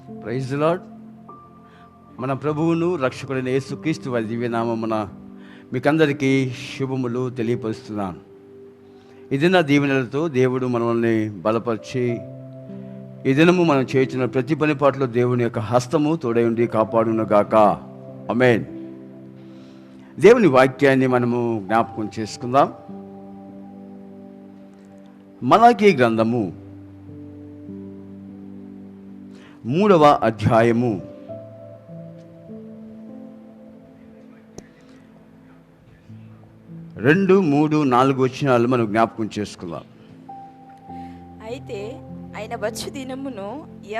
Praise the lord. మన ప్రభువును రక్షకుడైన యేసుక్రీస్తు వారి దివ్యనామమున మీకందరికీ శుభములు తెలియపరుస్తున్నాను. ఈ దిన దీవెనలతో దేవుడు మనల్ని బలపరిచి ఈ దినము మనం చేస్తున్న ప్రతి పని పాటలో దేవుని యొక్క హస్తము తోడై ఉండి కాపాడునుగాక. ఆమేన్. దేవుని వాక్యాన్ని మనము జ్ఞాపకం చేసుకుందాం. మలాకీ గ్రంథము 3వ అధ్యాయము 2, 3, 4 వచనాలు మనం జ్ఞాపకం చేసుకుందాం. అయితే ఆయన వచ్చు దినమును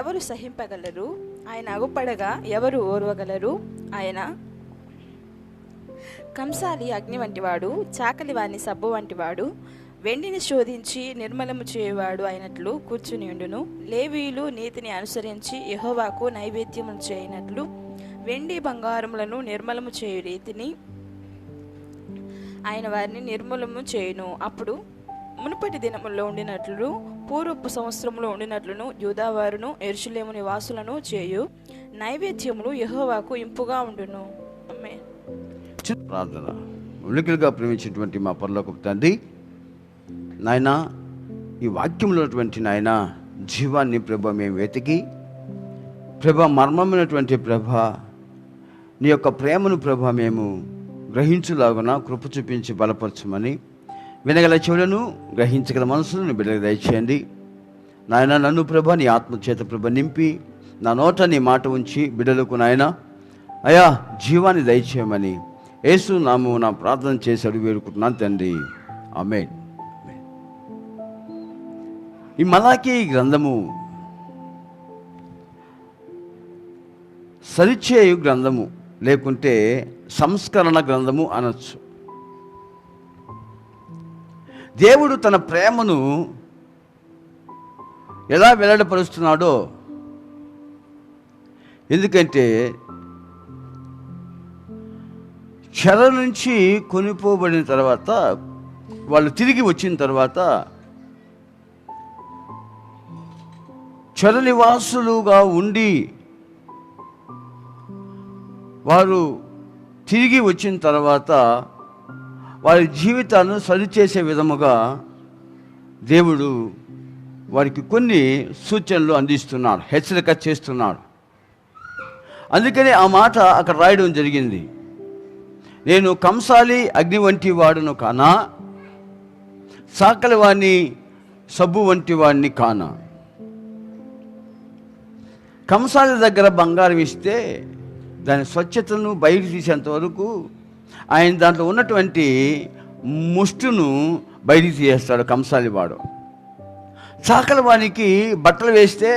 ఎవరు సహింపగలరు? ఆయన అగుపడగా ఎవరు ఓర్వగలరు? ఆయన కంసాలి అగ్ని వంటివాడు, చాకలి వాని సబ్బు వంటివాడు, వెండిని శోధించి నిర్మలము చేయువాడు అయినట్లు కూర్చుని ఉండును. లేవీయులు నీతిని అనుసరించి యెహోవాకు నైవేద్యములు చేయనట్లు వెండి బంగారములను నిర్మలము చేయు రీతిని ఆయన వారిని నిర్మూలము చేయును. అప్పుడు మునుపటి దినముల్లో ఉండినట్లు పూర్వపు సంవత్సరంలో ఉండినట్లును యూదావారును యెరూషలేము నివాసులను చేయు నైవేద్యములు యెహోవాకు ఇంపుగా ఉండును. ఆమేన్. ప్రార్థన. ఉలికలుగా ప్రేమించినటువంటి మా పరలోకపు తండ్రి, నాయన ఈ వాక్యంలో ఉన్నటువంటి నాయన జీవాన్ని ప్రభ మేము వెతికి ప్రభ మర్మమైనటువంటి ప్రభ నీ యొక్క ప్రేమను ప్రభ మేము గ్రహించులాగున కృప చూపించి బలపరచమని, వినగల చెవులను గ్రహించగల మనసులను బిడ్డలకు దయచేయండి. నాయన నన్ను ప్రభ నీ ఆత్మచేత ప్రభ నింపి నా నోట నీ మాట ఉంచి బిడ్డలకు నాయన అయా జీవాన్ని దయచేయమని యేసు నామమున ప్రార్థన చేసి అడుగు వేడుకుంటున్నాను తండ్రి. ఆమేన్. ఈ మలాకీ గ్రంథము సరిచేయు గ్రంథము లేకుంటే సంస్కరణ గ్రంథము అనొచ్చు. దేవుడు తన ప్రేమను ఎలా వెల్లడిపరుస్తున్నాడో, ఎందుకంటే చెర నుంచి కొనిపోబడిన తర్వాత వాళ్ళు తిరిగి వచ్చిన తర్వాత చెర నివాసులుగా ఉండి వారు తిరిగి వచ్చిన తర్వాత వారి జీవితాలను సరిచేసే విధముగా దేవుడు వారికి కొన్ని సూచనలు అందిస్తున్నాడు, హెచ్చరిక చేస్తున్నాడు. అందుకని ఆ మాట అక్కడ రాయడం జరిగింది. నేను కంసాలి అగ్ని వంటి వాడును కానా, సాకలి వాణ్ణి సబ్బు వంటి వాడిని కానా. కంసాలి దగ్గర బంగారం ఇస్తే దాని స్వచ్ఛతను బయట తీసేంత వరకు ఆయన దాంట్లో ఉన్నటువంటి ముష్టును బయటికి తీసేస్తాడు కంసాలి వాడు. చాకలి వానికి బట్టలు వేస్తే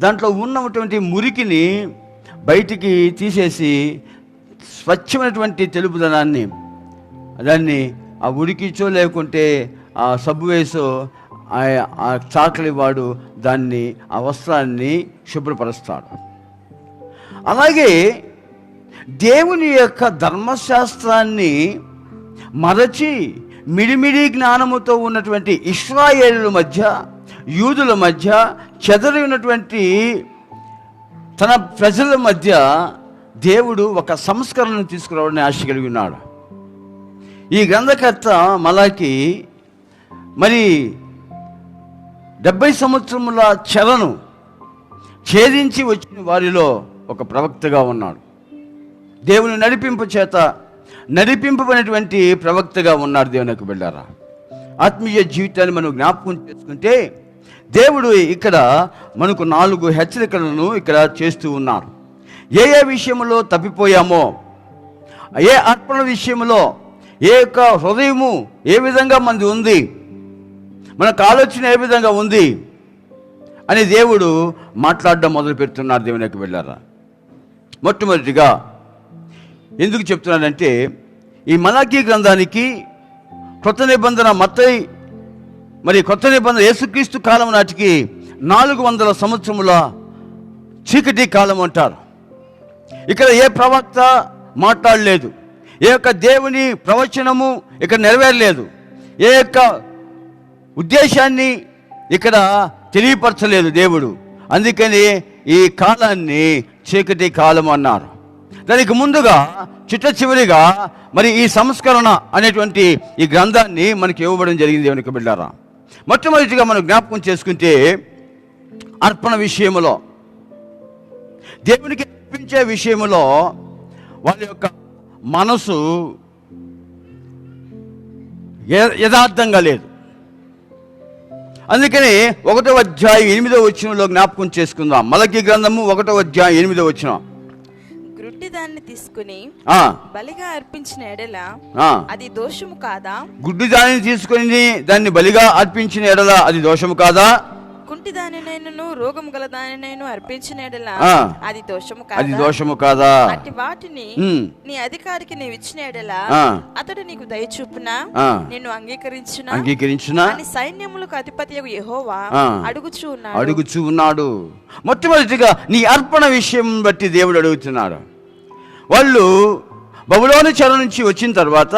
దాంట్లో ఉన్నటువంటి మురికిని బయటికి తీసేసి స్వచ్ఛమైనటువంటి తెలుపుదనాన్ని దాన్ని ఆ ఉడికిచో లేకుంటే ఆ సబ్బు వేసో ఆ చాకలి వాడు దాన్ని ఆ వస్త్రాన్ని శుభ్రపరుస్తాడు. అలాగే దేవుని యొక్క ధర్మశాస్త్రాన్ని మరచి మిడిమిడి జ్ఞానముతో ఉన్నటువంటి ఇశ్రాయేలుల మధ్య, యూదుల మధ్య చెదరి ఉన్నటువంటి తన ప్రజల మధ్య దేవుడు ఒక సంస్కరణను తీసుకురావడానికి ఆశ కలిగి ఉన్నాడు. ఈ గ్రంథకర్త మలాకి మరి 70 సంవత్సరముల చెరను ఛేదించి వచ్చిన వారిలో ఒక ప్రవక్తగా ఉన్నాడు. దేవుని నడిపింపబడినటువంటి ప్రవక్తగా ఉన్నాడు. దేవునికి బిడ్డారా, ఆత్మీయ జీవితాన్ని మనం జ్ఞాపకం చేసుకుంటే దేవుడు ఇక్కడ మనకు 4 హెచ్చరికలను ఇక్కడ చేస్తూ ఉన్నాడు. ఏ విషయంలో తప్పిపోయామో, ఏ అర్పణ విషయంలో, ఏ యొక్క హృదయము ఏ విధంగా మనది ఉంది, మనకు ఆలోచన ఏ విధంగా ఉంది అని దేవుడు మాట్లాడడం మొదలు పెడుతున్నారు. దేవునికి వెళ్ళారా, మొట్టమొదటిగా ఎందుకు చెప్తున్నానంటే ఈ మలాకీ గ్రంథానికి కొత్త నిబంధన మత్తయి మరి కొత్త నిబంధన యేసుక్రీస్తు కాలం నాటికి 400 సంవత్సరముల చీకటి కాలం అంటారు. ఇక్కడ ఏ ప్రవక్త మాట్లాడలేదు, ఏ యొక్క దేవుని ప్రవచనము ఇక్కడ నెరవేరలేదు, ఏ యొక్క ఉద్దేశాన్ని ఇక్కడ తెలియపరచలేదు దేవుడు. అందుకని ఈ కాలాన్ని చీకటి కాలం అన్నారు. దానికి ముందుగా చిట్ట చివరిగా మరి ఈ సంస్కరణ అనేటువంటి ఈ గ్రంథాన్ని మనకి ఇవ్వబడం జరిగింది దేవునికి బిడ్డారా. మొట్టమొదటిగా మనం జ్ఞాపకం చేసుకుంటే అర్పణ విషయములో, దేవునికి అర్పించే విషయములో వాళ్ళ యొక్క మనసు యథార్థంగా లేదు. అందుకని 1వ అధ్యాయం 8వ వచనంలో జ్ఞాపకం చేసుకుందాం. మలకీ గ్రంథము 1వ అధ్యాయం 8వ వచనం. గుడ్డి దాన్ని తీసుకుని బలిగా అర్పించిన ఎడల అది దోషము కాదా? గుడ్డి దానిని తీసుకుని దాన్ని బలిగా అర్పించిన ఎడల అది దోషము కాదా? కుంటి దానినైనను రోగము గల దానినైను అర్పించిన ఎడల అది దోషము కాదా? అది దోషము కాదా? అట్టి వాటిని నీ అధికారికి నీవు ఇచ్చిన ఎడల అతడు నీకు దయచూపునా నేను అంగీకరించునా అని సైన్యములకు అధిపతియగు యెహోవా అడుగుచూ ఉన్నాడు. మొట్టమొదటిగా నీ అర్పణ విషయం బట్టి దేవుడు అడుగుతున్నాడు. వాళ్ళు బబులోను చెర నుంచి వచ్చిన తర్వాత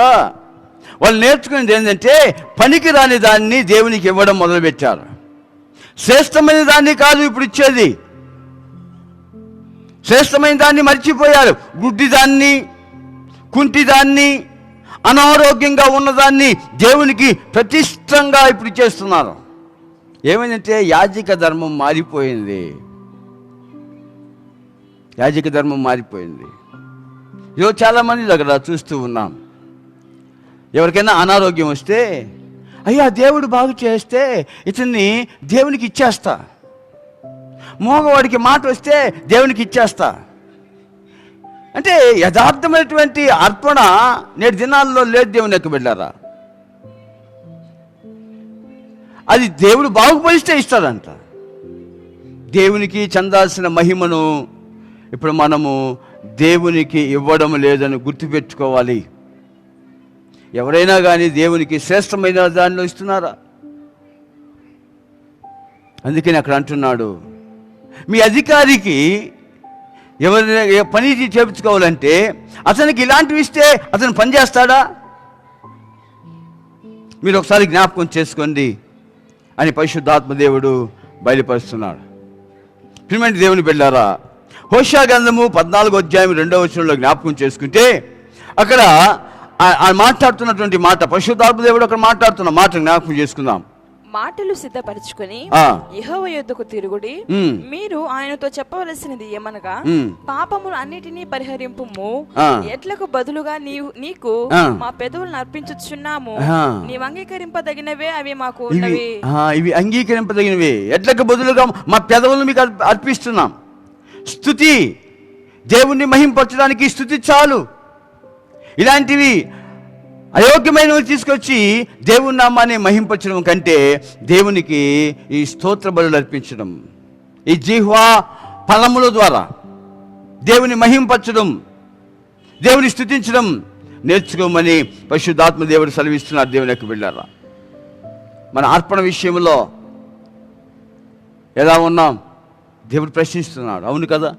వాళ్ళు నేర్చుకునేది ఏంటంటే పనికి రాని దాన్ని దేవునికి ఇవ్వడం మొదలుపెట్టారు. శ్రేష్టమైన దాన్ని కాదు ఇప్పుడు ఇచ్చేది, శ్రేష్టమైన దాన్ని మర్చిపోయారు. గుడ్డి దాన్ని, కుంటి దాన్ని, అనారోగ్యంగా ఉన్నదాన్ని దేవునికి ప్రతిష్టంగా ఇప్పుడు ఇచ్చేస్తున్నారు. ఏమైందంటే యాజక ధర్మం మారిపోయింది. యాజక ధర్మం మారిపోయింది. ఈరోజు చాలామంది దగ్గర చూస్తూ ఉన్నాం. ఎవరికైనా అనారోగ్యం వస్తే అయ్యా దేవుడు బాగు చేస్తే ఇతన్ని దేవునికి ఇచ్చేస్తా, మోగవాడికి మాట వస్తే దేవునికి ఇచ్చేస్తా అంటే యథార్థమైనటువంటి అర్పణ నేటి దినాల్లో లేదు దేవుని యొక్క బిడ్డలారా. అది దేవుడు బాగుపరిస్తే ఇస్తాడంట. దేవునికి చెందాల్సిన మహిమను ఇప్పుడు మనము దేవునికి ఇవ్వడం లేదని గుర్తుపెట్టుకోవాలి. ఎవరైనా కానీ దేవునికి శ్రేష్టమైన దానిలో ఇస్తున్నారా? అందుకని అక్కడ అంటున్నాడు, మీ అధికారికి ఎవరైనా పని చేయించుకోవాలంటే అతనికి ఇలాంటివి ఇస్తే అతను పని చేస్తాడా? మీరు ఒకసారి జ్ఞాపకం చేసుకోండి అని పరిశుద్ధాత్మ దేవుడు బయలుపరుస్తున్నాడు. ప్రియమైన దేవుని బిడ్డలారా, హోషేయ గ్రంథము 14వ అధ్యాయం 2వ వచనంలో జ్ఞాపకం చేసుకుంటే అక్కడ మాట్లాడుతున్నటువంటి మాట, పరిశుద్ధాత్మ దేవుడు అక్కడ మాట్లాడుతున్న మాట జ్ఞాపకం చేసుకుందాం. మాటలు సిద్ధపరచుకొని యెహోవా యొద్దకు తిరుగుడి, మీరు ఆయనతో చెప్పవలసినది ఏమనగా పాపములు అన్నిటినీ పరిహరింపుము, ఎడ్లకు బదులుగా నీకు మా పెదవులను అర్పించుచున్నాము, నీవు అంగీకరింపదగినవే అవి మాకు ఉన్నవి. ఇవి అంగీకరింపదగినవే, ఎడ్లకు బదులుగా మా పెదవులను మీకు అర్పిస్తున్నాం. స్తుతి, దేవుణ్ణి మహింపరచడానికి స్తుతి చాలు. ఇలాంటివి అయోగ్యమైనవి తీసుకొచ్చి దేవుని నామాన్ని మహింపరచడం కంటే దేవునికి ఈ స్తోత్ర బలులు అర్పించడం, ఈ జిహ్వా ఫలముల ద్వారా దేవుని మహింపరచడం, దేవుని స్తుతించడం నేర్చుకోమని పరిశుద్ధాత్మ దేవుడు సెలవిస్తున్నారు. దేవుని యొక్క బిడ్డలారా, మన అర్పణ విషయంలో ఎలా ఉన్నాం దేవుడు ప్రశ్నిస్తున్నాడు. అవును కదా,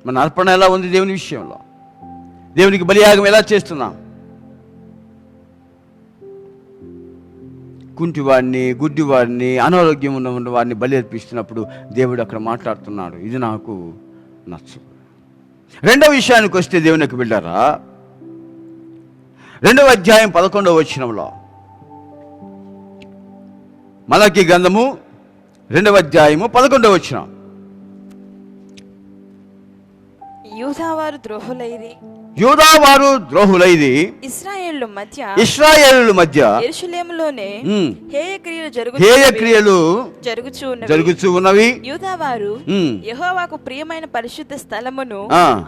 మన అర్పణ ఎలా ఉంది దేవుని విషయంలో? దేవునికి బలియాగం ఎలా చేస్తున్నాం? కుంటివాడిని, గుడ్డివాడిని, అనారోగ్యం ఉన్న వాడిని బలి అర్పిస్తున్నప్పుడు దేవుడు అక్కడ మాట్లాడుతున్నాడు, ఇది నాకు నచ్చదు. రెండవ విషయానికి వస్తే దేవుని యొక్క బిడ్డలారా, 2వ అధ్యాయం 11వ వచనంలో, మలకీ గ్రంథము 2వ అధ్యాయము 11వ వచనం. యూదావారు ద్రోహులైది ఇశ్రాయేలు మధ్య యెరూషలేములోనే హేయ క్రియలు జరుగుచూ ఉన్నవి. యూదావారు యెహోవాకు ప్రియమైన పరిశుద్ధ స్థలమును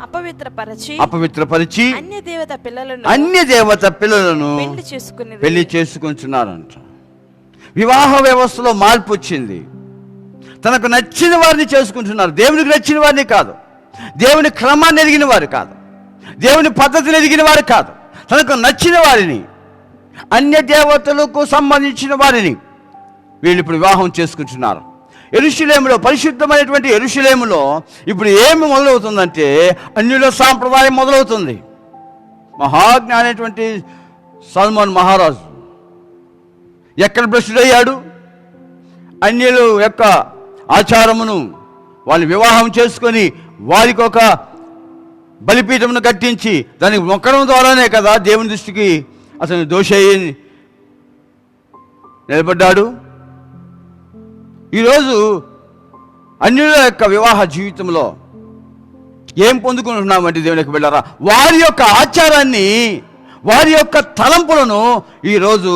అపవిత్రపరిచి అన్య దేవత పిల్లలను పెళ్లి చేసుకుంటున్నారంట. వివాహ వ్యవస్థలో మార్పు వచ్చింది. తనకు నచ్చిన వారిని చేసుకుంటున్నారు, దేవునికి నచ్చిన వారిని కాదు, దేవుని క్రమాన్ని ఎదిగిన వారు కాదు, దేవుని పద్ధతిని ఎదిగిన వారు కాదు, తనకు నచ్చిన వారిని, అన్య దేవతలకు సంబంధించిన వారిని వీళ్ళు ఇప్పుడు వివాహం చేసుకుంటున్నారు. యెరూషలేములో, పరిశుద్ధమైనటువంటి యెరూషలేములో ఇప్పుడు ఏమి మొదలవుతుందంటే అన్యుల సాంప్రదాయం మొదలవుతుంది. మహాజ్ఞానైనటువంటి సల్మాన్ మహారాజు ఎక్కడ భ్రష్టుడయ్యాడు? అన్యుల యొక్క ఆచారమును, వాళ్ళని వివాహం చేసుకొని వారికి ఒక బలిపీఠమును కట్టించి దానికి మొక్కడం ద్వారానే కదా దేవుని దృష్టికి అతను దోషయ్యి నిలబడ్డాడు. ఈరోజు అన్యుల యొక్క వివాహ జీవితంలో ఏం పొందుకుంటున్నామంటే దేవునికి వెళ్ళారా, వారి యొక్క ఆచారాన్ని, వారి యొక్క తలంపులను ఈరోజు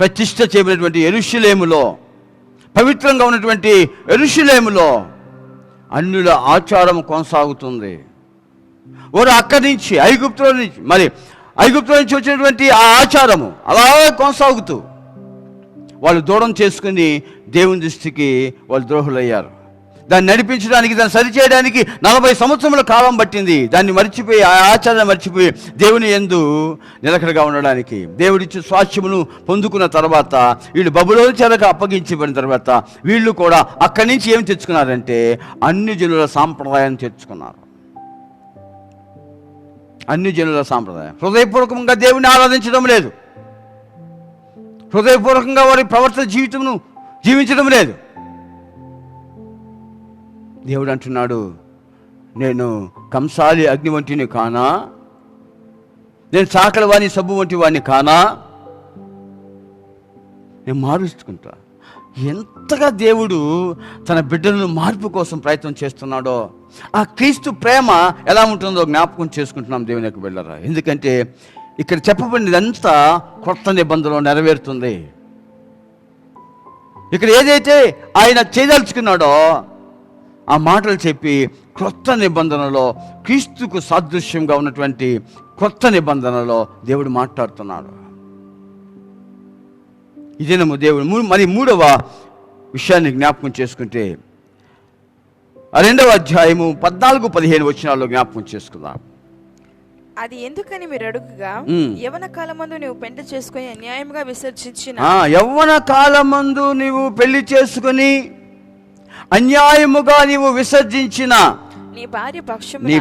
ప్రతిష్ఠ చేయబడినటువంటి యెరూషలేములో, పవిత్రంగా ఉన్నటువంటి యెరూషలేములో అన్యుల ఆచారం కొనసాగుతుంది. వారు అక్కడి నుంచి ఐగుప్తులో నుంచి వచ్చినటువంటి ఆ ఆచారము అలాగే కొనసాగుతూ వాళ్ళు దూరం చేసుకుని దేవుని దృష్టికి వాళ్ళు ద్రోహులయ్యారు. దాన్ని నడిపించడానికి, దాన్ని సరిచేయడానికి 40 సంవత్సరముల కాలం పట్టింది. దాన్ని మర్చిపోయి, ఆ ఆచారాన్ని మర్చిపోయి దేవుని యందు నిలకడగా ఉండడానికి. దేవుడిచ్చి స్వాస్థ్యమును పొందుకున్న తర్వాత వీళ్ళు బబులోను చెరకు అప్పగించబడిన తర్వాత వీళ్ళు కూడా అక్కడి నుంచి ఏం తెచ్చుకున్నారంటే అన్ని జనుల సాంప్రదాయాన్ని తెచ్చుకున్నారు. అన్ని జనుల సాంప్రదాయం. హృదయపూర్వకంగా దేవుని ఆరాధించడం లేదు, హృదయపూర్వకంగా వారి ప్రవర్తన జీవితమును జీవించడం లేదు. దేవుడు అంటున్నాడు, నేను కంసాలి అగ్ని వంటిని కానా, నేను చాకలి వాణి సబ్బు వంటి వాడిని కానా, నేను మారుస్తుంటా. ఎంతగా దేవుడు తన బిడ్డలను మార్పు కోసం ప్రయత్నం చేస్తున్నాడో, ఆ క్రీస్తు ప్రేమ ఎలా ఉంటుందో జ్ఞాపకం చేసుకుంటున్నాం దేవుని యొక్క బిడ్డలారా. ఎందుకంటే ఇక్కడ చెప్పబడినదంతా కొత్త నిబంధనలో నెరవేరుతుంది. ఇక్కడ ఏదైతే ఆయన చేయదలుచుకున్నాడో ఆ మాటలు చెప్పి క్రొత్త నిబంధనలో, క్రీస్తుకు సాదృశ్యంగా ఉన్నటువంటి కొత్త నిబంధనలో దేవుడు మాట్లాడుతున్నాడు. ఇదేనము దేవుడు. మరి 3వ విషయాన్ని జ్ఞాపకం చేసుకుంటే 2వ అధ్యాయము 14-15 వచనాల్లో జ్ఞాపకం చేసుకుందాం. అది ఎందుకని మీరు అడుగుగా, యవ్వన కాలమందు నీవు పెళ్లి చేసుకుని అన్యాయముగా విసర్జించిన, యవ్వన కాలమందు నీవు పెళ్లి చేసుకుని అన్యాయముగా నీవు విసర్జించిన నీ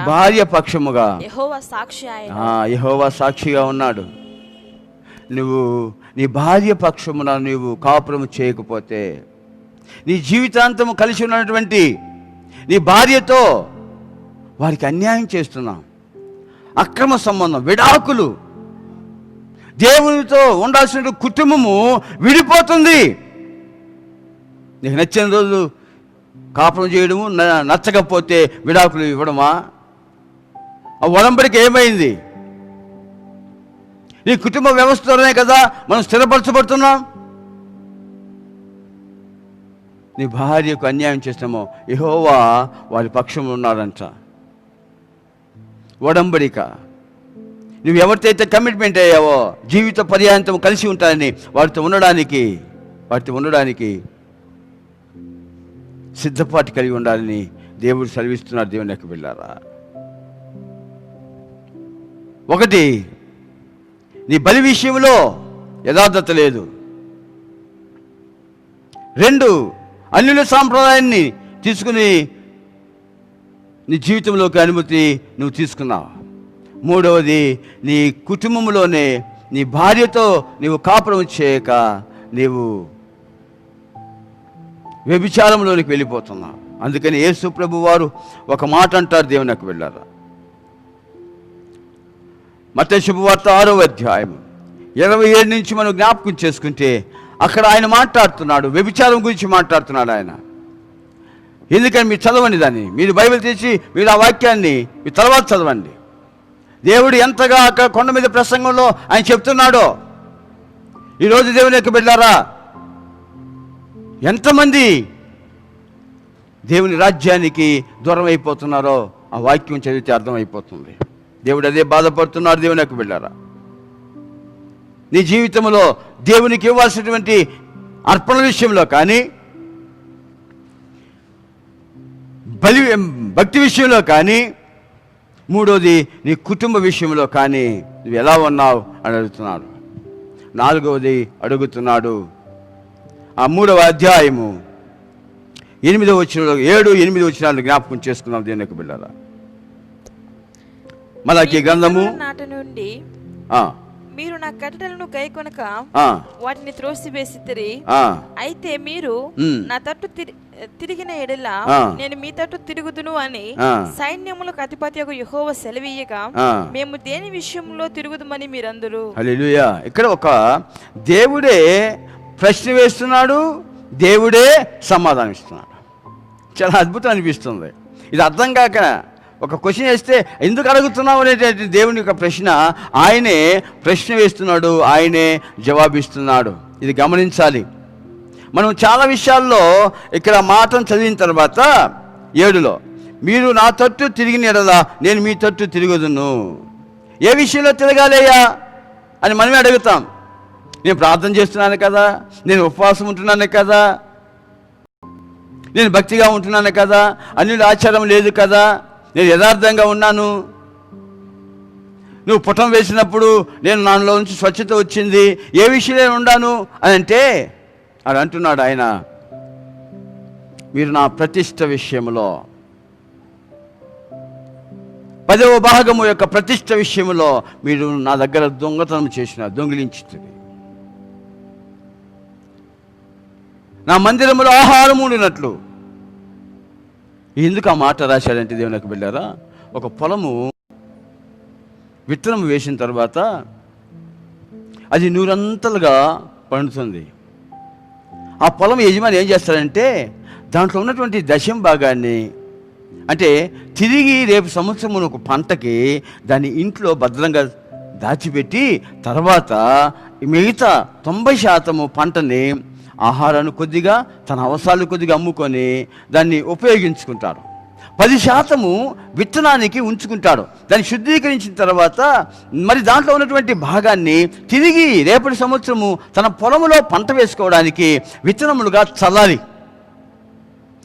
భార్య పక్షముగా యెహోవా సాక్షి ఆయన. యెహోవా సాక్షిగా ఉన్నాడు. నువ్వు నీ భార్య పక్షమున నీవు కాపురము చేయకపోతే, నీ జీవితాంతము కలిసి ఉన్నటువంటి నీ భార్యతో వారికి అన్యాయం చేస్తున్నావు. అక్రమ సంబంధం, విడాకులు, దేవునితో ఉండాల్సిన కుటుంబము విడిపోతుంది. నీకు నచ్చిన రోజు కాపురం చేయడము, నచ్చకపోతే విడాకులు ఇవ్వడమా? ఆ ఒడంబడిక ఏమైంది? నీ కుటుంబ వ్యవస్థలోనే కదా మనం స్థిరపరచబడుతున్నాం. నీ భార్యకు అన్యాయం చేస్తామో యెహోవా వారి పక్షంలో ఉన్నాడంట. ఒడంబడిక, నువ్వు ఎవరితో కమిట్మెంట్ అయ్యావో జీవిత పర్యాంతం కలిసి ఉంటానని వారితో ఉండడానికి సిద్ధపాటు కలిగి ఉండాలని దేవుడు సెలవిస్తున్నాడు. దేవుని యొక్క బిడ్డలారా, 1 నీ బలి విషయంలో యథార్థత లేదు. 2 అన్యుల సాంప్రదాయాన్ని తీసుకుని నీ జీవితంలోకి అనుమతి నువ్వు తీసుకున్నావు. 3వది నీ కుటుంబంలోనే నీ భార్యతో నీవు కాపురం చేయక నీవు వ్యభిచారంలోనికి వెళ్ళిపోతున్నావు. అందుకని యేసు ప్రభు వారు ఒక మాట అంటారు. దేవుని యొక్క వెళ్ళారా, మత్తయి శుభవార్త 6వ అధ్యాయం 27 నుంచి మనం జ్ఞాపకం చేసుకుంటే అక్కడ ఆయన మాట్లాడుతున్నాడు, వ్యభిచారం గురించి మాట్లాడుతున్నాడు ఆయన. ఎందుకని మీరు చదవండి దాన్ని, మీరు బైబిల్ తీసి మీరు ఆ వాక్యాన్ని మీరు తర్వాత చదవండి. దేవుడు ఎంతగా అక్కడ కొండ మీద ప్రసంగంలో ఆయన చెప్తున్నాడో. ఈరోజు దేవుని యొక్క బిడ్డలారా, ఎంతమంది దేవుని రాజ్యానికి దూరం అయిపోతున్నారో ఆ వాక్యం చదివితే అర్థమైపోతుంది. దేవుడు అదే బాధపడుతున్నాడు. దేవుని యొక్క బిడ్డలారా, నీ జీవితంలో దేవునికి ఇవ్వాల్సినటువంటి అర్పణ విషయంలో కానీ, భక్తి విషయంలో కానీ, 3వది నీ కుటుంబ విషయంలో కానీ నువ్వు ఎలా ఉన్నావు అని అడుగుతున్నాడు. 4వది అడుగుతున్నాడు. ఆ 3వ అధ్యాయము 8వ వచనంలో 7-8 వచనాలు జ్ఞాపకం చేసుకున్నాం. దేవుని యొక్క బిడ్డలారా, మలాకీ గ్రంథము నాటి నుండి మీరు నా కట్టడలను గైకొనక ఆ, వాటిని త్రోసివేసితిరి. ఆ, అయితే మీరు నా తట్టు తిరిగిన ఎడల ఆ. నేను మీ తట్టు తిరుగుదును అని ఆ. సైన్యములకు అధిపతియగు యెహోవా సెలవీయగా ఆ. మేము దేని విషయంలో తిరుగుదుమని మీరందరూ. హల్లెలూయా. ఇక్కడ ఒక దేవుడే ప్రశ్న వేస్తున్నాడు, దేవుడే సమాధానం ఇస్తున్నాడు. చాలా అద్భుతం అనిపిస్తుంది. ఇది అర్థం కాక ఒక క్వశ్చన్ వేస్తే ఎందుకు అడుగుతున్నావు అనేటువంటి దేవుని యొక్క ప్రశ్న, ఆయనే ప్రశ్న వేస్తున్నాడు, ఆయనే జవాబిస్తున్నాడు. ఇది గమనించాలి. మనం చాలా విషయాల్లో ఇక్కడ మాటను చదివిన తర్వాత 7లో మీరు నా తట్టు తిరిగిన ఎడల నేను మీ తట్టు తిరుగుదును. ఏ విషయంలో తిరగాలయ్యా అని మనమే అడుగుతాం. నేను ప్రార్థన చేస్తున్నాను కదా, నేను ఉపవాసం ఉంటున్నాను కదా, నేను భక్తిగా ఉంటున్నాను కదా, అన్యుల ఆచారం లేదు కదా, నేను యథార్థంగా ఉన్నాను, నువ్వు పుటం వేసినప్పుడు నేను నాలో నుంచి స్వచ్ఛత వచ్చింది, ఏ విషయంలో ఉన్నాను అని అంటే అని అంటున్నాడు ఆయన, మీరు నా ప్రతిష్ట విషయంలో 10వ భాగము యొక్క ప్రతిష్ట విషయంలో మీరు నా దగ్గర దొంగతనం చేసిన దొంగిలించుతుంది. నా మందిరంలో ఆహారం ఉండినట్లు. ఎందుకు ఆ మాట రాశాడంటే దేవునికి వెళ్ళారా, ఒక పొలము విత్తనం వేసిన తర్వాత అది నూరంతలుగా పండుతుంది. ఆ పొలం యజమాని ఏం చేస్తాడంటే దాంట్లో ఉన్నటువంటి దశం భాగాన్ని, అంటే తిరిగి రేపు సంవత్సరం ఒక పంటకి దాన్ని ఇంట్లో భద్రంగా దాచిపెట్టి తర్వాత మిగతా 90% పంటని ఆహారాన్ని కొద్దిగా తన అవసరాలు కొద్దిగా అమ్ముకొని దాన్ని ఉపయోగించుకుంటాడు. 10% విత్తనానికి ఉంచుకుంటాడు. దాన్ని శుద్ధీకరించిన తర్వాత మరి దాంట్లో ఉన్నటువంటి భాగాన్ని తిరిగి రేపటి సంవత్సరము తన పొలంలో పంట వేసుకోవడానికి విత్తనములుగా చల్లాలి.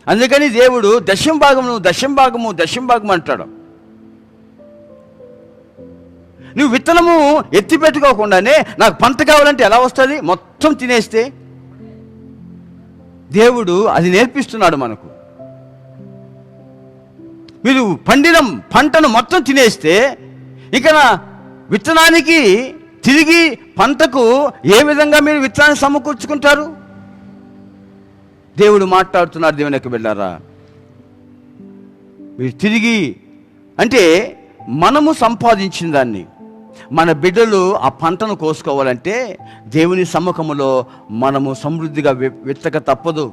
అందుకని దేవుడు దశం భాగము అంటాడు. నువ్వు విత్తనము ఎత్తి పెట్టుకోకుండానే నాకు పంట కావాలంటే ఎలా వస్తుంది? మొత్తం తినేస్తే. దేవుడు అది నేర్పిస్తున్నాడు మనకు. మీరు పండిన పంటను మొత్తం తినేస్తే ఇక విత్తనానికి తిరిగి పంటకు ఏ విధంగా మీరు విత్తనాన్ని సమకూర్చుకుంటారు? దేవుడు మాట్లాడుతున్నాడు. దేవునికి వెళ్ళారా, మీరు తిరిగి అంటే మనము సంపాదించిన దాన్ని మన బిడ్డలు ఆ పంటను కోసుకోవాలంటే దేవుని సముఖములో మనము సమృద్ధిగా విత్తక తప్పదు.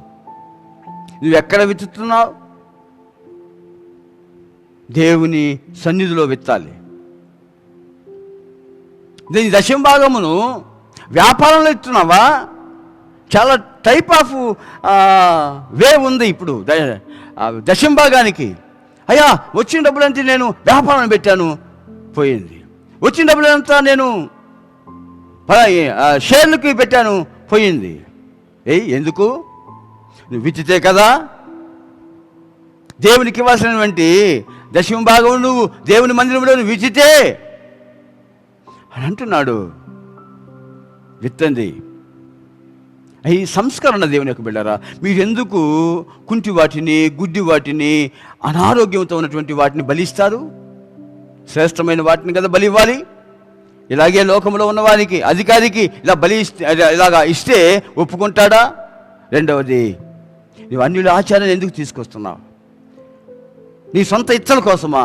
నువ్వు ఎక్కడ విత్తుతున్నావు? దేవుని సన్నిధిలో విత్తాలి. దీని దశం భాగమును వ్యాపారంలో ఇస్తున్నావా? చాలా టైప్ ఆఫ్ వే ఉంది ఇప్పుడు దశం భాగానికి. అయ్యా వచ్చిన డబ్బులంతా నేను వ్యాపారం పెట్టాను, పోయింది. వచ్చిన డబ్బులంతా నేను షేర్లకి పెట్టాను, పోయింది. ఎందుకు? నువ్వు విత్తితే కదా. దేవునికి ఇవ్వాల్సినటువంటి దశమ భాగం నువ్వు దేవుని మందిరంలో నువ్వు విత్తితే అని అంటున్నాడు. విత్తండి. ఈ సంస్కరణ దేవుని యొక్క బిడ్డరా, మీరెందుకు కుంటి వాటిని, గుడ్డి వాటిని, అనారోగ్యంతో ఉన్నటువంటి వాటిని బలిస్తారు? శ్రేష్టమైన వాటిని కదా బలి ఇవ్వాలి. ఇలాగే లోకంలో ఉన్నవారికి, అధికారికి ఇలా బలి ఇలాగా ఇస్తే ఒప్పుకుంటాడా? రెండవది, నువ్వు అన్యుల ఆచారాన్ని ఎందుకు తీసుకొస్తున్నావు? నీ సొంత ఇచ్చల కోసమా?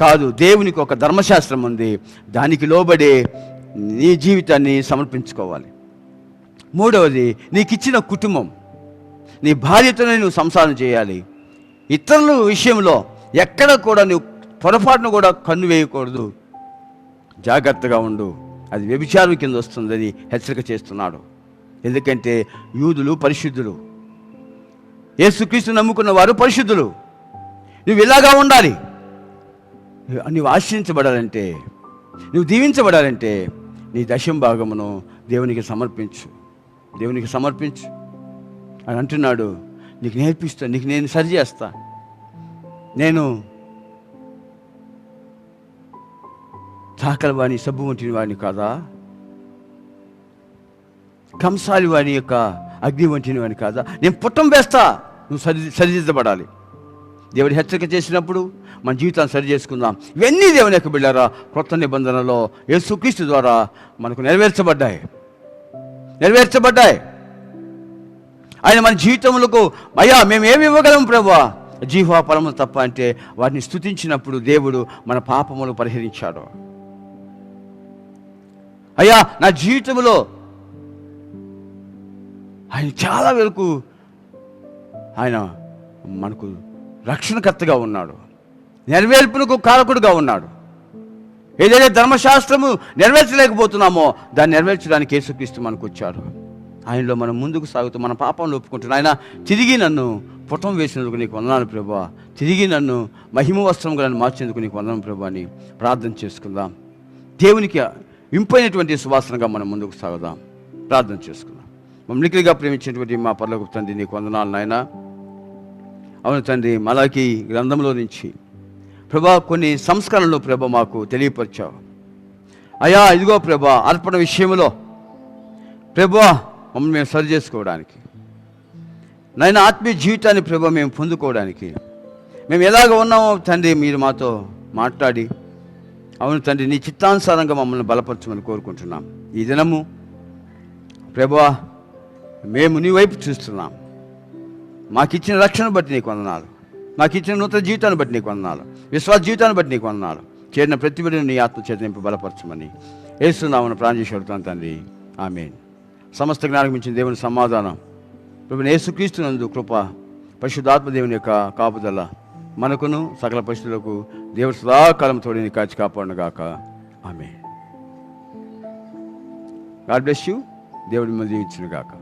కాదు. దేవునికి ఒక ధర్మశాస్త్రం ఉంది, దానికి లోబడే నీ జీవితాన్ని సమర్పించుకోవాలి. మూడవది, నీకు ఇచ్చిన కుటుంబం, నీ భార్యతోనే నువ్వు సంసారం చేయాలి. ఇతరుల విషయంలో ఎక్కడ కూడా నువ్వు పొరపాటును కూడా కన్ను వేయకూడదు. జాగ్రత్తగా ఉండు, అది వ్యభిచారం కింద వస్తుందని హెచ్చరిక చేస్తున్నాడు. ఎందుకంటే యూదులు పరిశుద్ధులు, యేసుక్రీస్తు నమ్ముకున్న వారు పరిశుద్ధులు. నువ్వు ఇలాగా ఉండాలి. నువ్వు ఆశ్రయించబడాలంటే, నువ్వు దీవించబడాలంటే నీ దశం భాగమును దేవునికి సమర్పించు, దేవునికి సమర్పించు అని అంటున్నాడు. నీకు నేర్పిస్తా, నీకు నేను సరి చేస్తా. నేను చాకలి వాణి, సబ్బు వంటిన వాడిని కాదా? కంసాలి వాణి యొక్క అగ్ని వంటిన వాడిని కాదా? నేను పుట్టం వేస్తా, నువ్వు సరిదిద్దబడాలి. దేవుడి హెచ్చరిక చేసినప్పుడు మన జీవితాన్ని సరి చేసుకుందాం. ఇవన్నీ దేవుని యొక్క బిడ్డలారా క్రొత్త నిబంధనలో యేసుక్రీస్తు ద్వారా మనకు నెరవేర్చబడ్డాయి. ఆయన మన జీవితములకు అయ్యా మేము ఏమి ఇవ్వగలం ప్రభువా, జీవా ఫలము తప్ప అంటే వాటిని స్తుతించినప్పుడు దేవుడు మన పాపములు పరిహరించాడు. అయ్యా నా జీవితంలో ఆయన చాలా వరకు ఆయన మనకు రక్షణకర్తగా ఉన్నాడు, నెరవేర్పునకు కారకుడుగా ఉన్నాడు. ఏదైతే ధర్మశాస్త్రము నెరవేర్చలేకపోతున్నామో దాన్ని నెరవేర్చడానికి యేసుక్రీస్తు మనకు వచ్చాడు. ఆయనలో మనం ముందుకు సాగుతూ మన పాపంలో ఒప్పుకుంటున్నాం. ఆయన తిరిగి నన్ను పుటం వేసినందుకు నీకు వందనాలు ప్రభువా, తిరిగి నన్ను మహిమ వస్త్రంగా నన్ను మార్చేందుకు నీకు వందనం ప్రభువా అని ప్రార్థన చేసుకుందాం. దేవునికి ఇంపైనటువంటి సువాసనగా మనం ముందుకు సాగుదాం. ప్రార్థన చేసుకుందాం. మమ్మల్ని మిక్కిలిగా ప్రేమించినటువంటి మా పరలోకపు తండ్రి నీకు వందనాలు నాయన. అవును తండ్రి, మలాకి గ్రంథంలో నుంచి ప్రభా కొన్ని సంస్కరణలు ప్రభా మాకు తెలియపరిచావు. అయ్యా ఇదిగో ప్రభా అర్పణ విషయంలో ప్రభా మమ్మల్ని మేము సరి చేసుకోవడానికి, నాయన ఆత్మీయ జీవితాన్ని ప్రభా మేము పొందుకోవడానికి మేము ఎలాగ ఉన్నామో తండ్రి మీరు మాతో మాట్లాడి అవును తండ్రి నీ చిత్తానుసారంగా మమ్మల్ని బలపరచమని కోరుకుంటున్నాం. ఈ దినము ప్రభువా మేము నీ వైపు చూస్తున్నాం. మాకు ఇచ్చిన రక్షణ బట్టి నీకు వందనాలు, మాకు ఇచ్చిన నూతన జీవితాన్ని బట్టి నీకు వందనాలు, విశ్వాస జీవితాన్ని బట్టి నీకు వందనాలు. చేరిన ప్రతి బిడ్డను నీ ఆత్మ చేత నింపి బలపరచమని యేసునామమున ప్రార్థించుకుంటున్నాను తండ్రి, ఆమేన్. సమస్త జ్ఞానం మించిన దేవుని సమాధానం ప్రభువైన యేసుక్రీస్తునందు కృప పరిశుద్ధాత్మ దేవుని యొక్క కాపుదల మనకును సకల పరిస్థితులకు దేవుడు సదాకాలం తోడిని కాచి కాపాడును గాక, ఆమేన్. God bless you. దేవుడి మిమ్మల్ని దీవించును గాక.